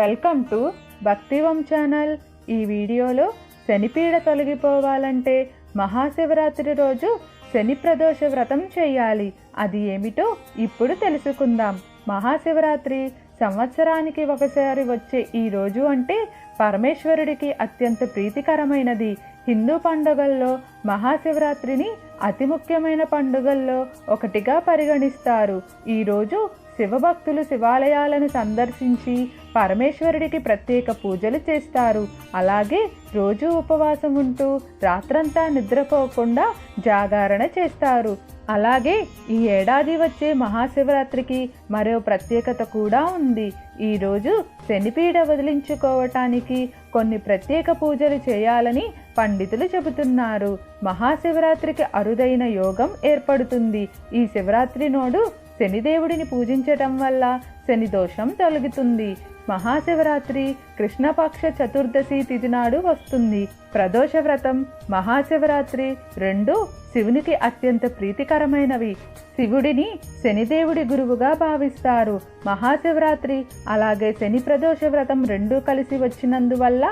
Welcome to భక్తివం channel. ఈ వీడియోలో శనిపీడ తొలగిపోవాలంటే మహాశివరాత్రి రోజు శని ప్రదోష వ్రతం చేయాలి. అది ఏమిటో ఇప్పుడు తెలుసుకుందాం. మహాశివరాత్రి సంవత్సరానికి ఒకసారి వచ్చే ఈ రోజు అంటే పరమేశ్వరుడికి అత్యంత ప్రీతికరమైనది. హిందూ పండుగల్లో మహాశివరాత్రిని అతి ముఖ్యమైన పండుగల్లో ఒకటిగా పరిగణిస్తారు. ఈరోజు శివభక్తులు శివాలయాలను సందర్శించి పరమేశ్వరుడికి ప్రత్యేక పూజలు చేస్తారు. అలాగే రోజు ఉపవాసం ఉంటూ రాత్రంతా నిద్రపోకుండా జాగరణ చేస్తారు. అలాగే ఈ ఏడాది వచ్చే మహాశివరాత్రికి మరో ప్రత్యేకత కూడా ఉంది. ఈరోజు శనిపీడ వదిలించుకోవటానికి కొన్ని ప్రత్యేక పూజలు చేయాలని పండితులు చెబుతున్నారు. మహాశివరాత్రికి అరుదైన యోగం ఏర్పడుతుంది. ఈ శివరాత్రి నాడు శనిదేవుడిని పూజించటం వల్ల శని దోషం తొలగుతుంది. మహాశివరాత్రి కృష్ణపక్ష చతుర్దశి తిథి నాడు వస్తుంది. ప్రదోష వ్రతం, మహాశివరాత్రి రెండు శివునికి అత్యంత ప్రీతికరమైనవి. శివుడిని శనిదేవుడి గురువుగా భావిస్తారు. మహాశివరాత్రి అలాగే శని ప్రదోష వ్రతం రెండూ కలిసి వచ్చినందువల్ల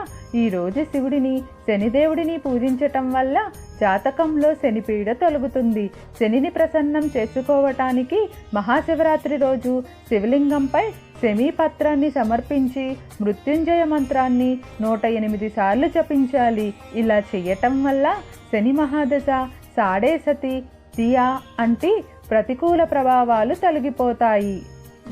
ఈరోజు శివుడిని శనిదేవుడిని పూజించటం వల్ల జాతకంలో శనిపీడ తొలగుతుంది. శనిని ప్రసన్నం చేసుకోవటానికి మహాశివరాత్రి రోజు శివలింగంపై శమీపత్రాన్ని సమర్పించి మృత్యుంజయ మంత్రాన్ని 108 సార్లు జపించాలి. ఇలా చేయటం వల్ల శని మహాదశ, సాడే సతి, దియా అంటి ప్రతికూల ప్రభావాలు తొలగిపోతాయి.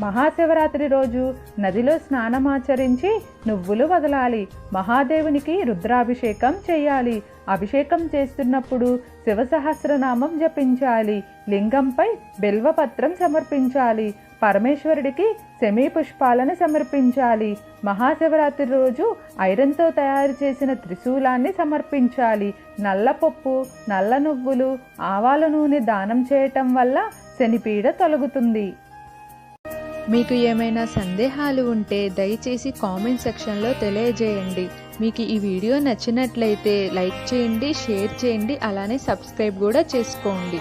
మహాశివరాత్రి రోజు నదిలో స్నానమాచరించి నువ్వులు వదలాలి. మహాదేవునికి రుద్రాభిషేకం చేయాలి. అభిషేకం చేస్తున్నప్పుడు శివ సహస్రనామం జపించాలి. లింగంపై బిల్వపత్రం సమర్పించాలి. పరమేశ్వరుడికి శమీ పుష్పాలను సమర్పించాలి. మహాశివరాత్రి రోజు ఐరన్తో తయారు చేసిన త్రిశూలాన్ని సమర్పించాలి. నల్లపప్పు, నల్ల నువ్వులు, ఆవాల నూనె దానం చేయటం వల్ల శనిపీడ తొలగుతుంది. మీకు ఏమైనా సందేహాలు ఉంటే దయచేసి కామెంట్ సెక్షన్లో తెలియజేయండి. మీకు ఈ వీడియో నచ్చినట్లయితే లైక్ చేయండి, షేర్ చేయండి, అలానే సబ్స్క్రైబ్ కూడా చేసుకోండి.